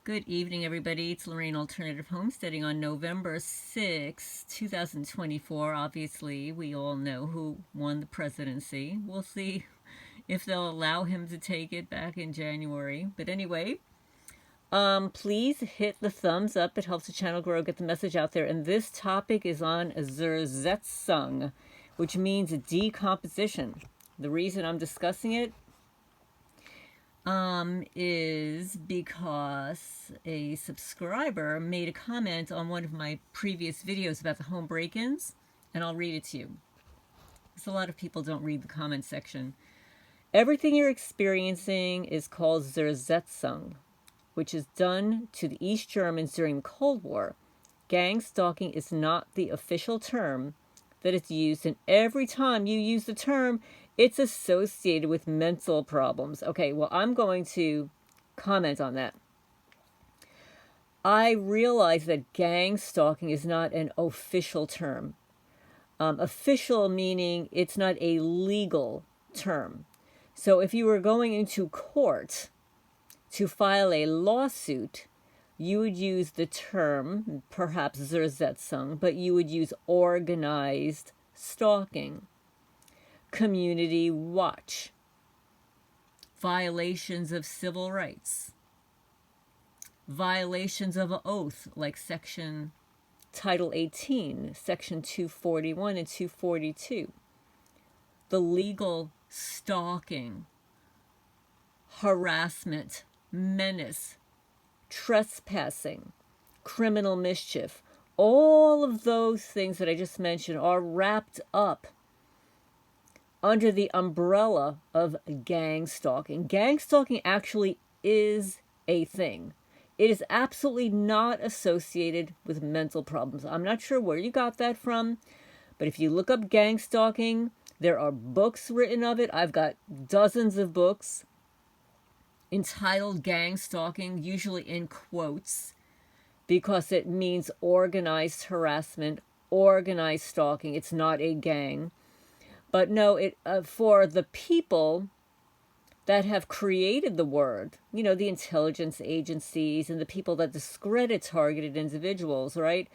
Good evening, everybody. It's Lorraine Alternative Homesteading on November 6, 2024. Obviously, we all know who won the presidency. We'll see if they'll allow him to take it back in January. But anyway, please hit the thumbs up. It helps the channel grow, get the message out there. And this topic is on Zersetzung, which means decomposition. The reason I'm discussing it is because a subscriber made a comment on one of my previous videos about the home break-ins, and I'll read it to you. Because a lot of people don't read the comment section. Everything you're experiencing is called Zersetzung, which is done to the East Germans during the Cold War. Gang-stalking is not the official term that is used, and every time you use the term, it's associated with mental problems. Okay, well, I'm going to comment on that. I realize that gang stalking is not an official term. Official meaning it's not a legal term. So if you were going into court to file a lawsuit, you would use the term, perhaps Zersetzung, but you would use organized stalking. Community watch, violations of civil rights, violations of an oath like Title 18, Section 241 and 242, the legal stalking, harassment, menace, trespassing, criminal mischief. All of those things that I just mentioned are wrapped up under the umbrella of gang stalking. Gang stalking actually is a thing. It is absolutely not associated with mental problems. I'm not sure where you got that from, but if you look up gang stalking, there are books written of it. I've got dozens of books entitled Gang Stalking, usually in quotes, because it means organized harassment, organized stalking. It's not a gang. But no, for the people that have created the word, you know, the intelligence agencies and the people that discredit targeted individuals, right?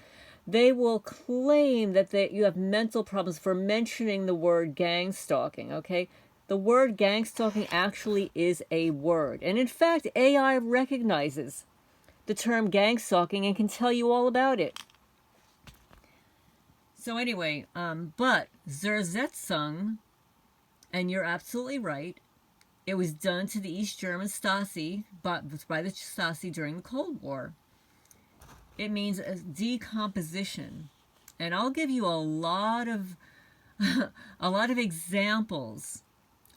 They will claim that you have mental problems for mentioning the word gang stalking, okay? The word gang stalking actually is a word. And in fact, AI recognizes the term gang stalking and can tell you all about it. So anyway, but Zersetzung, and you're absolutely right, it was done to the East German Stasi, by the Stasi during the Cold War. It means a decomposition. And I'll give you a lot of examples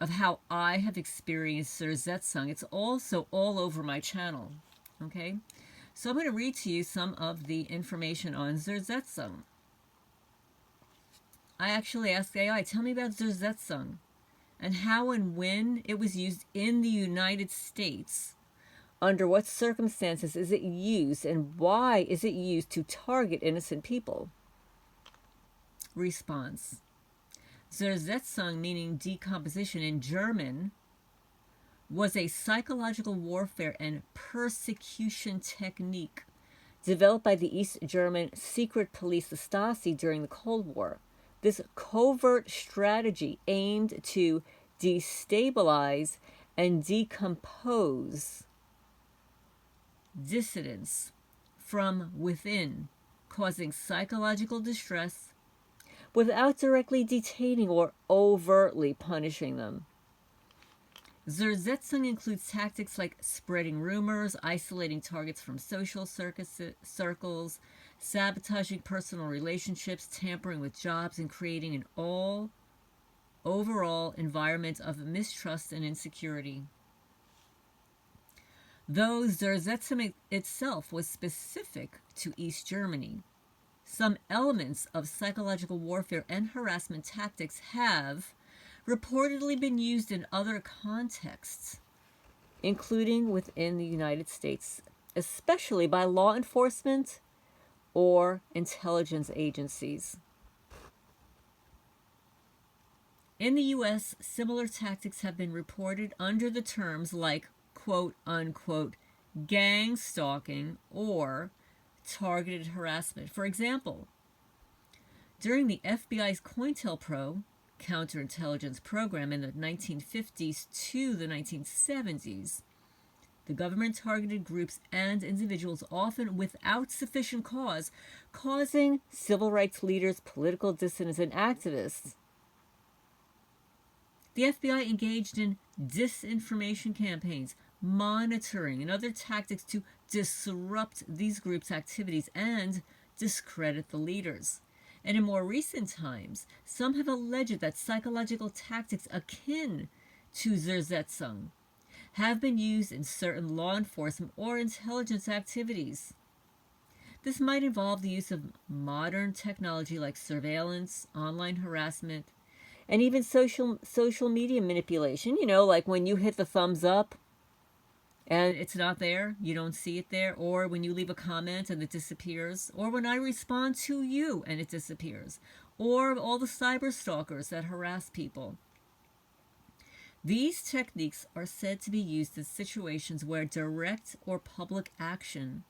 of how I have experienced Zersetzung. It's also all over my channel, okay? So I'm going to read to you some of the information on Zersetzung. I actually asked AI, tell me about Zersetzung and how and when it was used in the United States. Under what circumstances is it used, and why is it used to target innocent people? Response. Zersetzung, meaning decomposition in German, was a psychological warfare and persecution technique developed by the East German secret police, the Stasi, during the Cold War. This covert strategy aimed to destabilize and decompose dissidents from within, causing psychological distress without directly detaining or overtly punishing them. Zersetzung includes tactics like spreading rumors, isolating targets from social circles, sabotaging personal relationships, tampering with jobs, and creating an overall environment of mistrust and insecurity. Though Zersetzung itself was specific to East Germany, some elements of psychological warfare and harassment tactics have reportedly been used in other contexts, including within the United States, especially by law enforcement or intelligence agencies. In the U.S., similar tactics have been reported under the terms like, quote unquote, gang-stalking, or targeted harassment. For example, during the FBI's COINTELPRO counterintelligence program in the 1950s to the 1970s, the government targeted groups and individuals often without sufficient cause, causing civil rights leaders, political dissidents, and activists. The FBI engaged in disinformation campaigns, monitoring, and other tactics to disrupt these groups' activities and discredit the leaders. And in more recent times, some have alleged that psychological tactics akin to Zersetzung have been used in certain law enforcement or intelligence activities. This might involve the use of modern technology like surveillance, online harassment, and even social media manipulation. You know, like when you hit the thumbs up and it's not there, you don't see it there, or when you leave a comment and it disappears, or when I respond to you and it disappears, or all the cyber stalkers that harass people. These techniques are said to be used in situations where direct or public action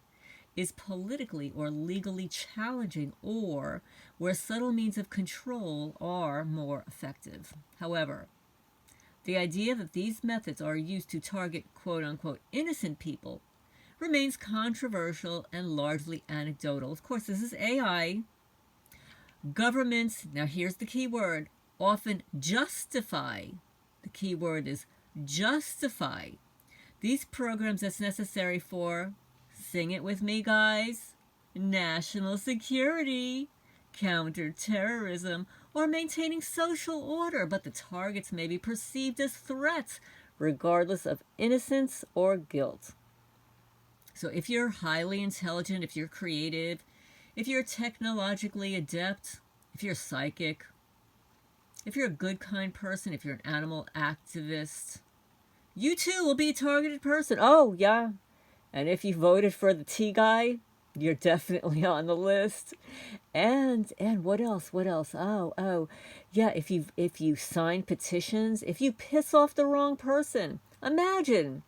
is politically or legally challenging, or where subtle means of control are more effective. However, the idea that these methods are used to target quote-unquote innocent people remains controversial and largely anecdotal. Of course, this is AI. Governments, now here's the key word, often justify, the key word is justify, these programs as necessary for, sing it with me guys, national security, counterterrorism, or maintaining social order, but the targets may be perceived as threats, regardless of innocence or guilt. So if you're highly intelligent, if you're creative, if you're technologically adept, if you're psychic, if you're a good, kind person, if you're an animal activist, you too will be a targeted person. Oh, yeah. And if you voted for the T guy, you're definitely on the list. And what else? What else? Oh, yeah, if you sign petitions, if you piss off the wrong person, imagine.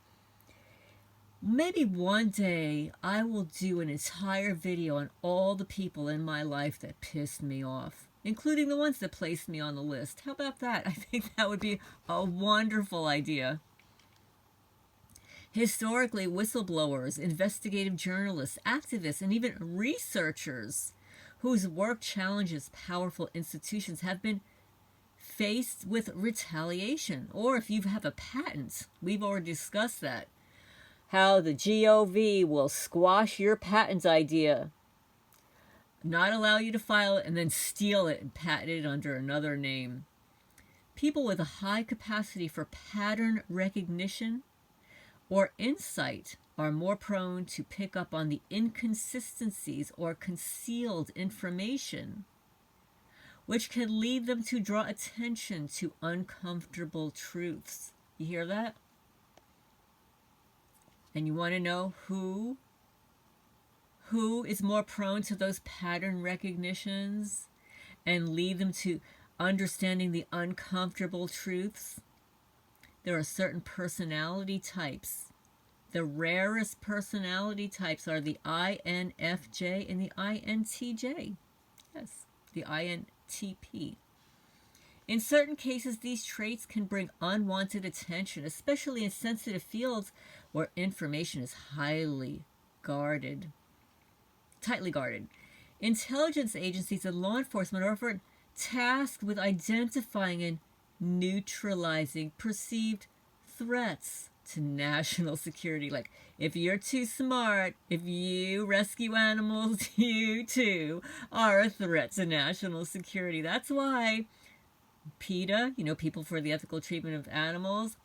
Maybe one day I will do an entire video on all the people in my life that pissed me off, including the ones that placed me on the list. How about that? I think that would be a wonderful idea. Historically, whistleblowers, investigative journalists, activists, and even researchers whose work challenges powerful institutions have been faced with retaliation. Or if you have a patent, we've already discussed that, how the GOV will squash your patent idea, not allow you to file it, and then steal it and patent it under another name. People with a high capacity for pattern recognition or insight are more prone to pick up on the inconsistencies or concealed information, which can lead them to draw attention to uncomfortable truths. You hear that? And you want to know who is more prone to those pattern recognitions and lead them to understanding the uncomfortable truths? There are certain personality types. The rarest personality types are the INFJ and the INTJ. Yes, the INTP. In certain cases, these traits can bring unwanted attention, especially in sensitive fields where information is tightly guarded. Intelligence agencies and law enforcement are often tasked with identifying and neutralizing perceived threats to national security. Like, if you're too smart, if you rescue animals, you too are a threat to national security. That's why PETA, People for the Ethical Treatment of Animals,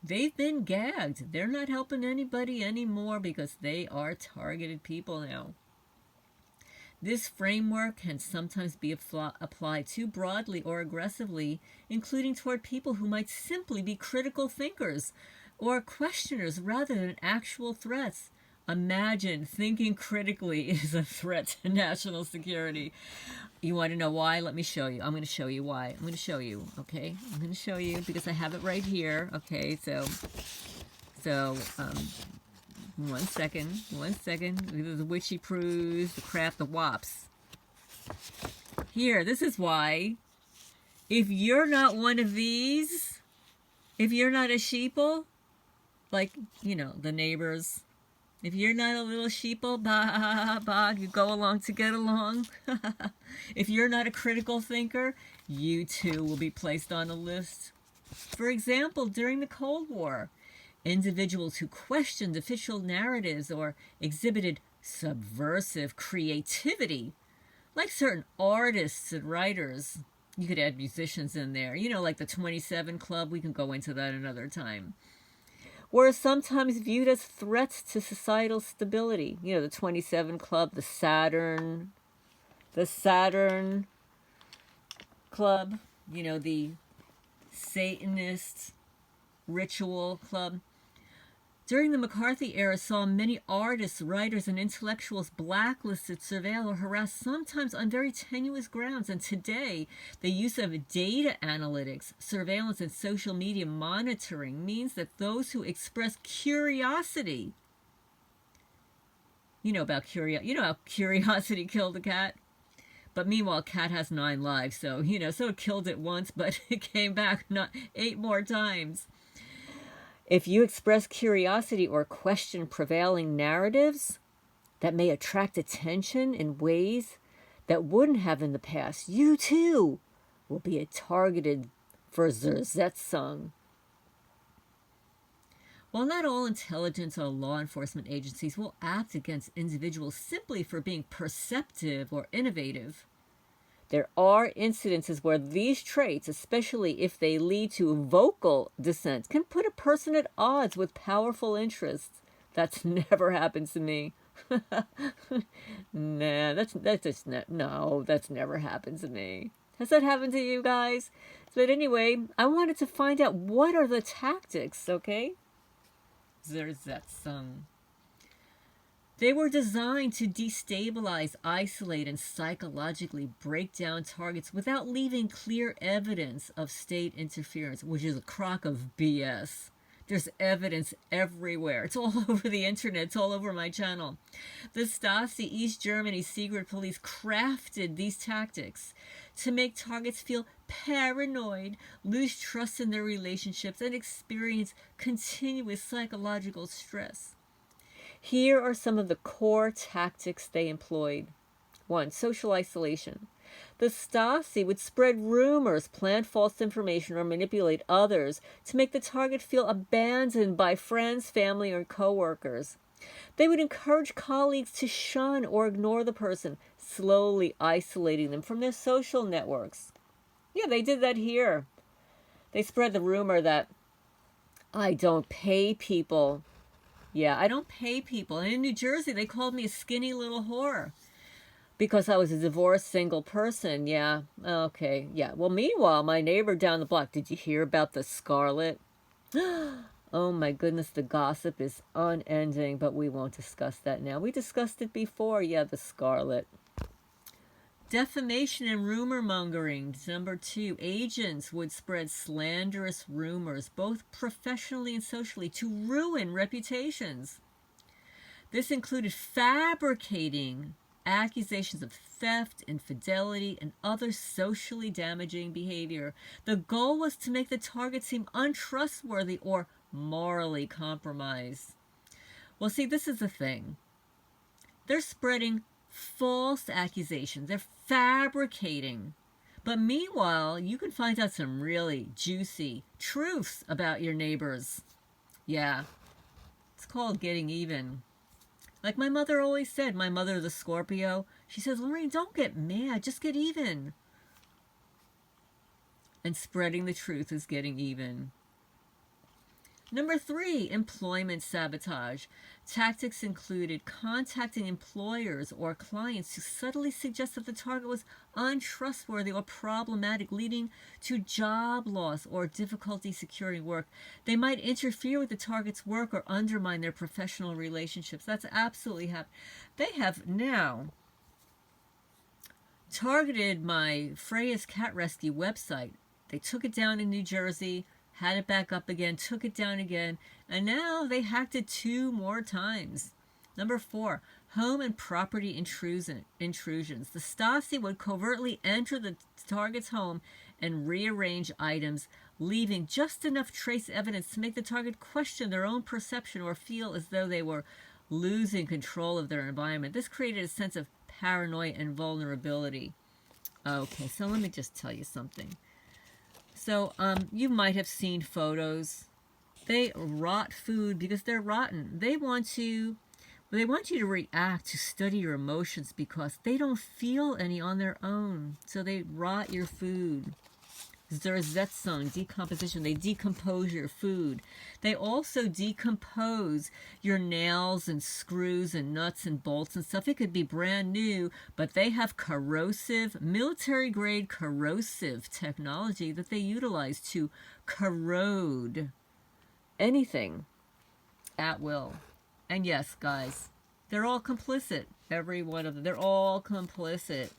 they've been gagged. They're not helping anybody anymore because they are targeted people now. This framework can sometimes be applied too broadly or aggressively, including toward people who might simply be critical thinkers or questioners rather than actual threats. Imagine thinking critically is a threat to national security. You want to know why? Let me show you. I'm going to show you why. I'm going to show you, okay? I'm going to show you because I have it right here, okay? So One second. The witchy proos, the crap, the wops. Here, this is why. If you're not one of these, if you're not a sheeple, like, you know, the neighbors, if you're not a little sheeple, you go along to get along. If you're not a critical thinker, you too will be placed on a list. For example, during the Cold War, individuals who questioned official narratives or exhibited subversive creativity, like certain artists and writers. You could add musicians in there, you know, like the 27 Club. We can go into that another time. Were sometimes viewed as threats to societal stability. You know, the 27 Club, the Saturn Club, you know, the Satanist Ritual Club. During the McCarthy era, saw many artists, writers, and intellectuals blacklisted, surveilled, or harassed, sometimes on very tenuous grounds. And today, the use of data analytics, surveillance, and social media monitoring means that those who express curiosity, you know about you know how curiosity killed a cat? But meanwhile, cat has 9 lives, so, you know, so it killed it once, but it came back 8 more times. If you express curiosity or question prevailing narratives that may attract attention in ways that wouldn't have in the past, you too will be targeted for Zersetzung. While not all intelligence or law enforcement agencies will act against individuals simply for being perceptive or innovative, there are incidences where these traits, especially if they lead to vocal dissent, can put a person at odds with powerful interests. That's never happened to me. Nah, that's never happened to me. Has that happened to you guys? But anyway, I wanted to find out what are the tactics, okay? Zersetzung. They were designed to destabilize, isolate, and psychologically break down targets without leaving clear evidence of state interference, which is a crock of BS. There's evidence everywhere. It's all over the internet. It's all over my channel. The Stasi, East Germany secret police, crafted these tactics to make targets feel paranoid, lose trust in their relationships, and experience continuous psychological stress. Here are some of the core tactics they employed. 1. Social isolation. The Stasi would spread rumors, plant false information, or manipulate others to make the target feel abandoned by friends, family, or co-workers. They would encourage colleagues to shun or ignore the person, slowly isolating them from their social networks. Yeah, they did that here. They spread the rumor that I don't pay people. Yeah, I don't pay people. And in New Jersey, they called me a skinny little whore because I was a divorced single person. Yeah, okay, yeah. Well, meanwhile, my neighbor down the block, did you hear about the Scarlet? Oh my goodness, the gossip is unending, but we won't discuss that now. We discussed it before, yeah, the Scarlet. Defamation and rumor mongering. Number 2, agents would spread slanderous rumors, both professionally and socially, to ruin reputations. This included fabricating accusations of theft, infidelity, and other socially damaging behavior. The goal was to make the target seem untrustworthy or morally compromised. Well, see, this is the thing. They're spreading false accusations. They're fabricating. But meanwhile, you can find out some really juicy truths about your neighbors. Yeah, it's called getting even. Like my mother always said, my mother, the Scorpio, she says, Lorraine, don't get mad, just get even. And spreading the truth is getting even. Number 3, employment sabotage. Tactics included contacting employers or clients to subtly suggest that the target was untrustworthy or problematic, leading to job loss or difficulty securing work. They might interfere with the target's work or undermine their professional relationships. That's absolutely happened. They have now targeted my Freya's Cat Rescue website. They took it down in New Jersey, had it back up again, took it down again, and now they hacked it 2 more times. Number 4, home and property intrusions. The Stasi would covertly enter the target's home and rearrange items, leaving just enough trace evidence to make the target question their own perception or feel as though they were losing control of their environment. This created a sense of paranoia and vulnerability. Okay, so let me just tell you something. So you might have seen photos. They rot food because they're rotten. They want you to react, to study your emotions because they don't feel any on their own. So they rot your food. Zersetzung, decomposition. They decompose your food. They also decompose your nails and screws and nuts and bolts and stuff. It could be brand new, but they have corrosive, military-grade corrosive technology that they utilize to corrode anything at will. And yes, guys, they're all complicit. Every one of them. They're all complicit.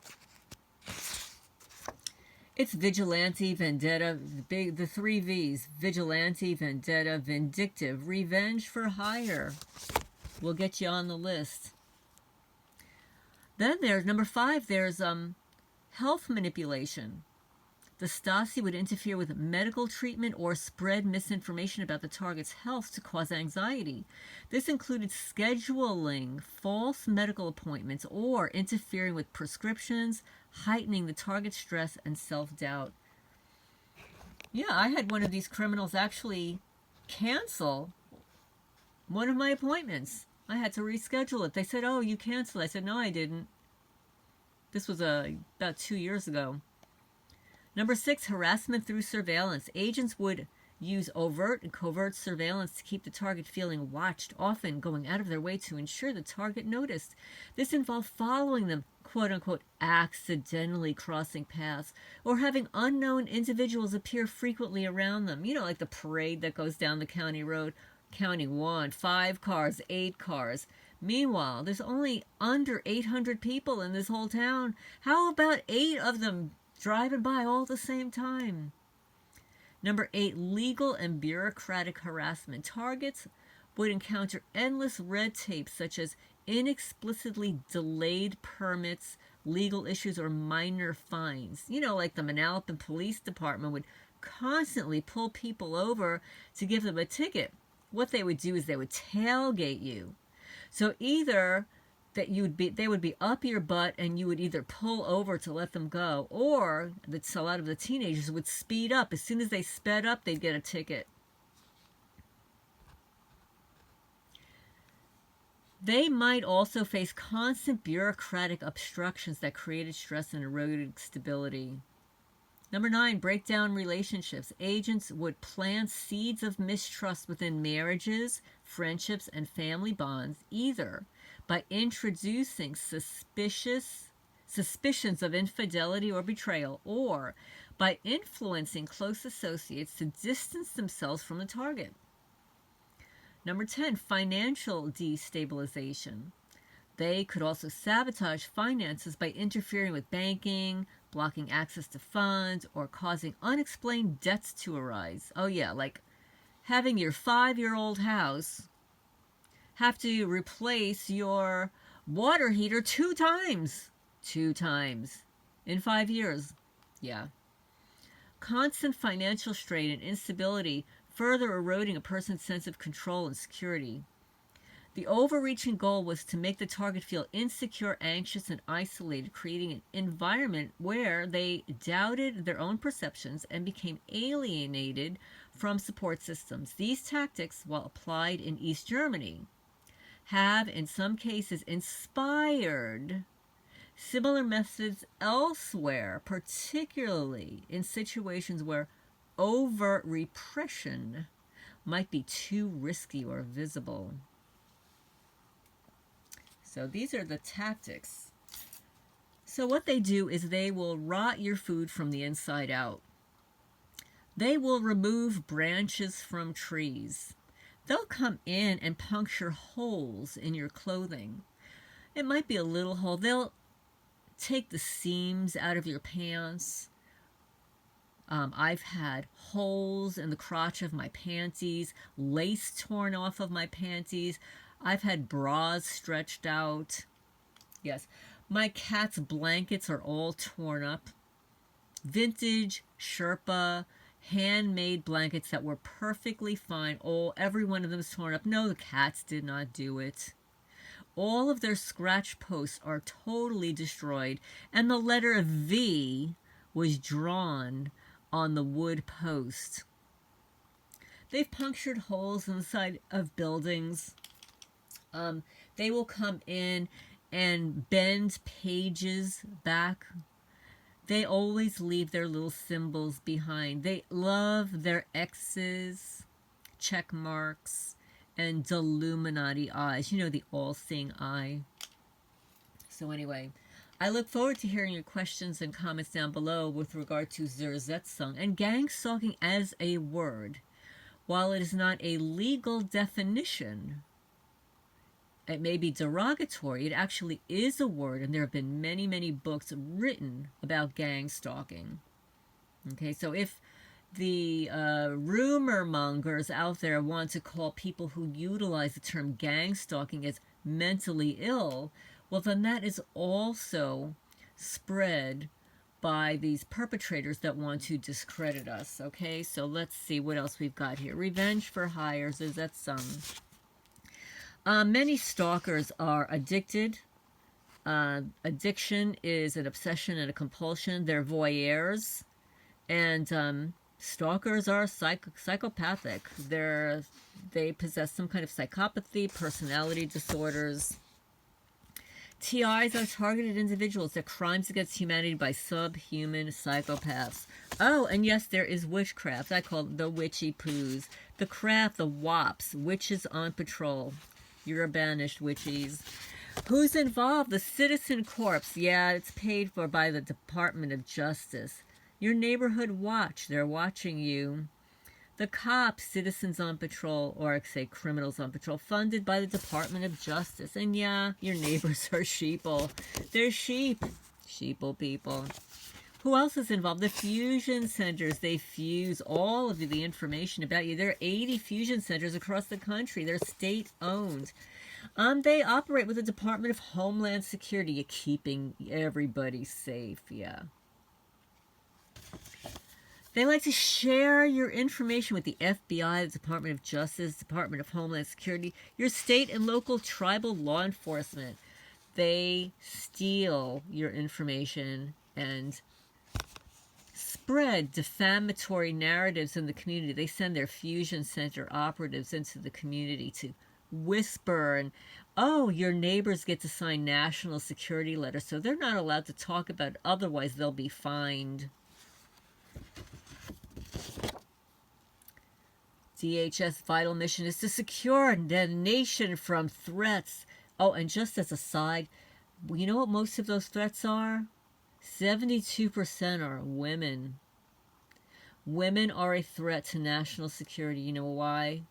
It's vigilante, vendetta, the 3 V's. Vigilante, vendetta, vindictive, revenge for hire. We'll get you on the list. Then there's number 5, there's health manipulation. The Stasi would interfere with medical treatment or spread misinformation about the target's health to cause anxiety. This included scheduling false medical appointments or interfering with prescriptions, heightening the target's stress and self-doubt. Yeah, I had one of these criminals actually cancel one of my appointments. I had to reschedule it. They said, "Oh, you canceled." I said, "No, I didn't." This was about 2 years ago. Number 6, harassment through surveillance. Agents would use overt and covert surveillance to keep the target feeling watched, often going out of their way to ensure the target noticed. This involved following them, quote-unquote, accidentally crossing paths, or having unknown individuals appear frequently around them. You know, like the parade that goes down the county road, counting 1, 5 cars, 8 cars. Meanwhile, there's only under 800 people in this whole town. How about 8 of them driving by all at the same time? Number 8, legal and bureaucratic harassment. Targets would encounter endless red tape such as inexplicitly delayed permits, legal issues, or minor fines. You know, like the Manalapan Police Department would constantly pull people over to give them a ticket. What they would do is they would tailgate you. So either that they would be up your butt and you would either pull over to let them go, or a lot of the teenagers would speed up. As soon as they sped up, they'd get a ticket. They might also face constant bureaucratic obstructions that created stress and eroded stability. Number 9, break down relationships. Agents would plant seeds of mistrust within marriages, friendships, and family bonds, either by introducing suspicions of infidelity or betrayal, or by influencing close associates to distance themselves from the target. Number 10, financial destabilization. They could also sabotage finances by interfering with banking, blocking access to funds, or causing unexplained debts to arise. Oh yeah, like having your 5-year-old house have to replace your water heater 2 times. 2 times in 5 years. Yeah. Constant financial strain and instability further eroding a person's sense of control and security. The overreaching goal was to make the target feel insecure, anxious, and isolated, creating an environment where they doubted their own perceptions and became alienated from support systems. These tactics, while applied in East Germany, have in some cases inspired similar methods elsewhere, particularly in situations where overt repression might be too risky or visible. So these are the tactics. So what they do is they will rot your food from the inside out. They will remove branches from trees. They'll come in and puncture holes in your clothing. It might be a little hole. They'll take the seams out of your pants. I've had holes in the crotch of my panties, lace torn off of my panties. I've had bras stretched out. Yes. My cat's blankets are all torn up. Vintage Sherpa handmade blankets that were perfectly fine. Every one of them is torn up. No, the cats did not do it. All of their scratch posts are totally destroyed, and the letter V was drawn on the wood post. They've punctured holes in the side of buildings. They will come in and bend pages back. They always leave their little symbols behind. They love their X's, check marks, and Illuminati eyes. You know, the all-seeing eye. So anyway, I look forward to hearing your questions and comments down below with regard to Zersetzung and gang-stalking as a word. While it is not a legal definition, it may be derogatory. It actually is a word, and there have been many, many books written about gang-stalking. Okay, so if the rumor mongers out there want to call people who utilize the term gang-stalking as mentally ill, well, then that is also spread by these perpetrators that want to discredit us. Okay, so let's see what else we've got here. Revenge for hires, is that some? Many stalkers are addicted. Addiction is an obsession and a compulsion. They're voyeurs. And stalkers are psychopathic. They possess some kind of psychopathy, personality disorders. TIs are targeted individuals. They're crimes against humanity by subhuman psychopaths. Oh, and yes, there is witchcraft. I call it the witchy poos. The craft, the wops, witches on patrol. You're banished, witchies. Who's involved? The Citizen Corps. Yeah, it's paid for by the Department of Justice. Your neighborhood watch. They're watching you. The cops, citizens on patrol, or I say criminals on patrol, funded by the Department of Justice. And yeah, your neighbors are sheeple. They're sheep. Sheeple people. Who else is involved? The fusion centers. They fuse all of the information about you. There are 80 fusion centers across the country. They're state-owned. They operate with the Department of Homeland Security, keeping everybody safe. Yeah. They like to share your information with the FBI, the Department of Justice, Department of Homeland Security, your state and local tribal law enforcement. They steal your information and spread defamatory narratives in the community. They send their fusion center operatives into the community to whisper and, oh, your neighbors get to sign national security letters, so they're not allowed to talk about it, otherwise they'll be fined. DHS vital mission is to secure the nation from threats. Oh, and just as a side, you know what most of those threats are? 72% are women. Women are a threat to national security. You know why?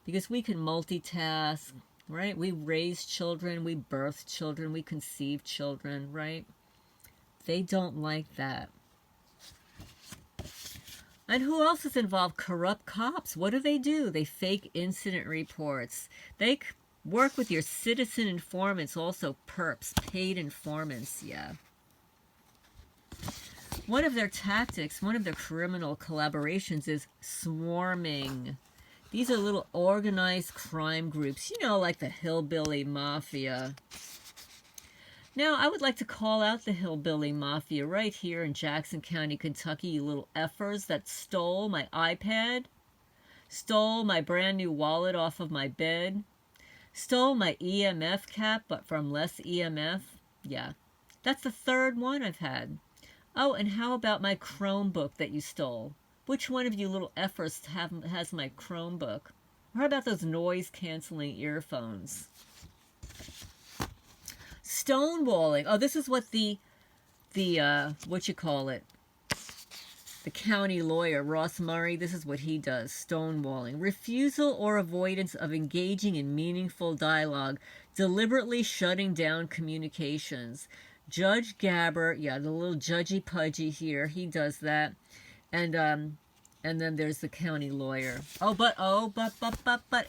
Because we can multitask, right? We raise children, we birth children, we conceive children, right? They don't like that. And who else is involved? Corrupt cops. What do? They fake incident reports. They work with your citizen informants, also perps, paid informants, yeah. One of their tactics, one of their criminal collaborations is swarming. These are little organized crime groups, you know, like the hillbilly mafia. Now, I would like to call out the hillbilly mafia right here in Jackson County, Kentucky, you little effers that stole my iPad, stole my brand new wallet off of my bed, stole my EMF cap, but from less EMF. Yeah, that's the third one I've had. Oh, and how about my Chromebook that you stole? Which one of you little effers has my Chromebook? Or how about those noise-canceling earphones? Stonewalling. Oh, this is what the what you call it? The county lawyer, Ross Murray, this is what he does. Stonewalling. Refusal or avoidance of engaging in meaningful dialogue. Deliberately shutting down communications. Judge Gabber, yeah, the little judgy-pudgy here, he does that. And then there's the county lawyer. But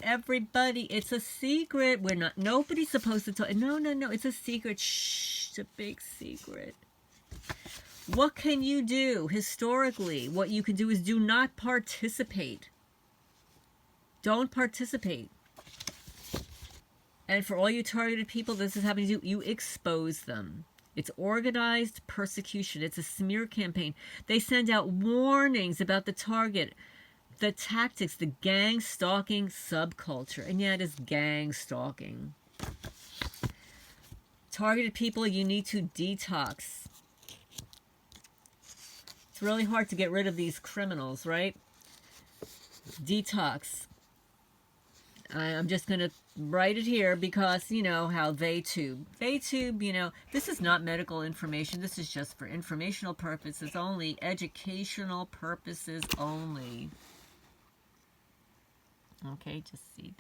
everybody, it's a secret. Nobody's supposed to talk. No, it's a secret. Shh, it's a big secret. What can you do historically? What you can do is do not participate. Don't participate. And for all you targeted people this is happening to, you expose them. It's organized persecution. It's a smear campaign. They send out warnings about the target, the tactics, the gang-stalking subculture. And yeah, it is gang-stalking. Targeted people, you need to detox. It's really hard to get rid of these criminals, right? Detox. I'm just going to write it here because, you know, how they tube, you know, this is not medical information. This is just for informational purposes only, educational purposes only. Okay, just see.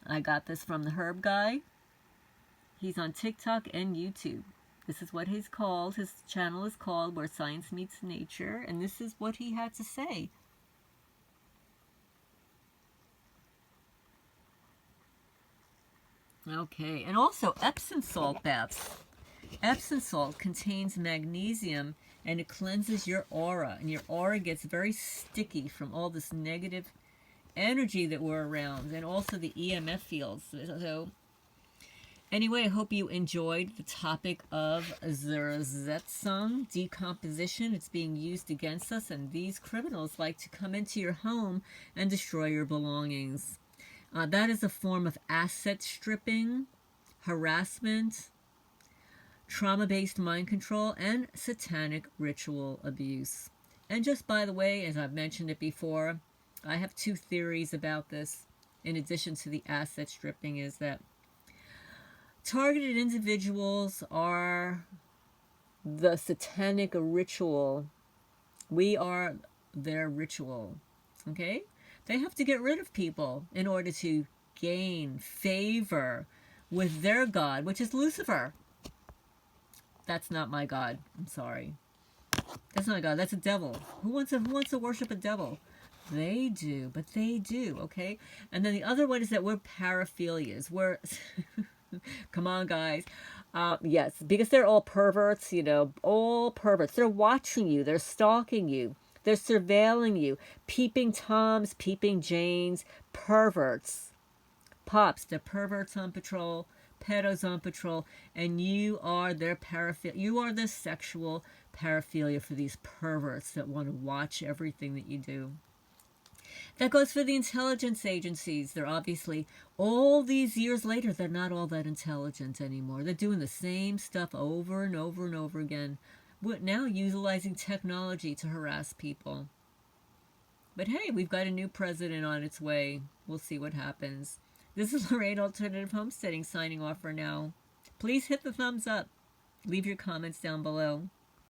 I got this from the Herb guy. He's on TikTok and YouTube. This is what he's called. His channel is called Where Science Meets Nature. And this is what he had to say. Okay. And also Epsom salt baths. Epsom salt contains magnesium and it cleanses your aura. And your aura gets very sticky from all this negative energy that we're around. And also the EMF fields. So anyway, I hope you enjoyed the topic of Zersetzung, decomposition. It's being used against us, and these criminals like to come into your home and destroy your belongings. That is a form of asset stripping, harassment, trauma-based mind control, and satanic ritual abuse. And just by the way, as I've mentioned it before, I have two theories about this, in addition to the asset stripping, is that targeted individuals are the satanic ritual. We are their ritual. Okay? They have to get rid of people in order to gain favor with their God, which is Lucifer. That's not my God. I'm sorry. That's not a God. That's a devil. Who wants to worship a devil? They do, but they do, okay? And then the other one is that we're paraphilias. We're come on, guys. Yes, because they're all perverts, you know, all perverts. They're watching you. They're stalking you. They're surveilling you. Peeping Toms, peeping Janes, perverts. Pops, they're perverts on patrol, pedos on patrol, and you are their paraphilia. You are the sexual paraphilia for these perverts that want to watch everything that you do. That goes for the intelligence agencies. They're obviously, all these years later, they're not all that intelligent anymore. They're doing the same stuff over and over and over again. We're now utilizing technology to harass people. But hey, we've got a new president on its way. We'll see what happens. This is Lorraine Alternative Homesteading signing off for now. Please hit the thumbs up. Leave your comments down below.